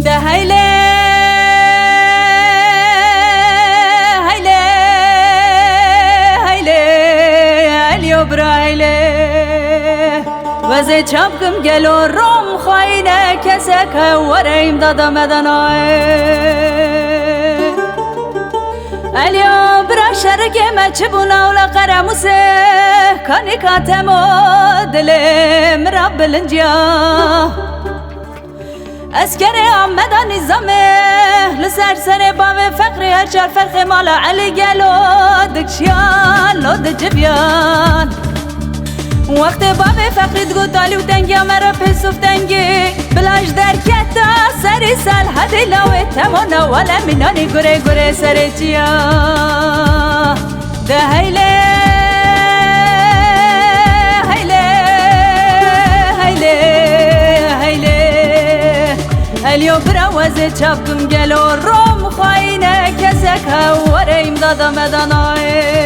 ده هيلي هيلي هيلي اليو برايلي وزي چابكم گلو روم خاينه كسك وريم دادا مدناي اليو برا شرق ما چبونا ولا قرموسه كاني كاتمو دلم رب الانجيا اسکره آمد نظامه لسر سر باوه فقری هر چار فرخ مالا علی گلو دکشیان لو دجبیان وقت باوه فقری دگو تالی و تنگی مرا پسوف تنگی بلاش در کتا سری سال هدی لاوه تمانا والا منانی گره گره سر چیا ده هیله اليو براوزي چابكم گلو روم خاينه كسك وريم دادا مدناي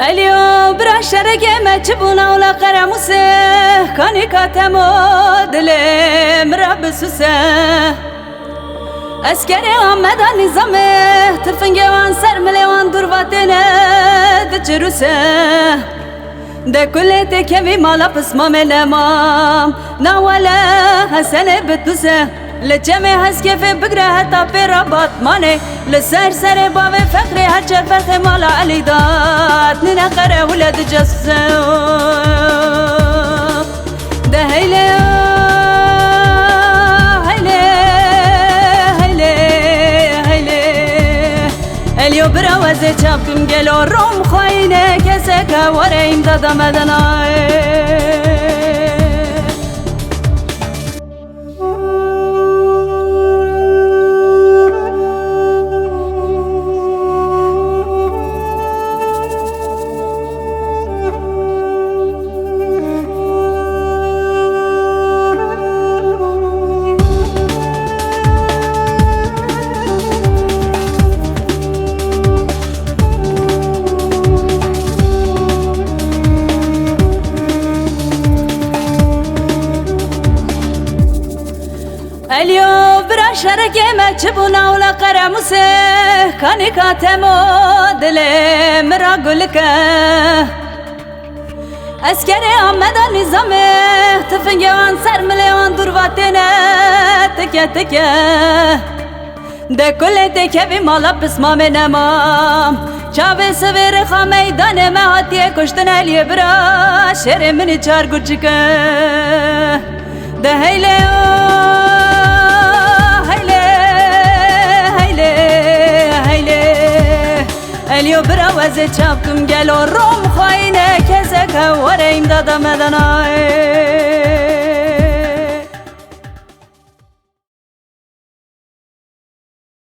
اليو برا شرق ما چبونا ولا قرموسه كاني كاتمو دلم رب سوسه اسكري آمد نظامه تفنگه وان سر مليوان درواتنه دچروسه ده كل تكوي مالا پسما ملمام ناولا حسنه بتوسه لجمع هز كيف بقرا هتا برابط ماني لسر سر باوي فقري هرچر فرخ مالا علي دات ننا قره ولد جسه ده هيلي هيلي هيلي هيلي اليو براوزي چابكم گلو روم خاينه كسك وريم دادا مدناي اليو برا شرق ما چبونا ولا قرموسه كاني كاتمو دلم را گلکه اسکره آمد نظامه تفنگه وان سر مليوان درواتنه تکه تکه ده كل تکه بی مالا پسما منمام چاوه سویر خوا میدان ما هاتیه کشتن اليه برا شر منی چار گوچکه ده هیله اليو براوزي چابكم گلو روم خاينه كسك وريم دادا مدناي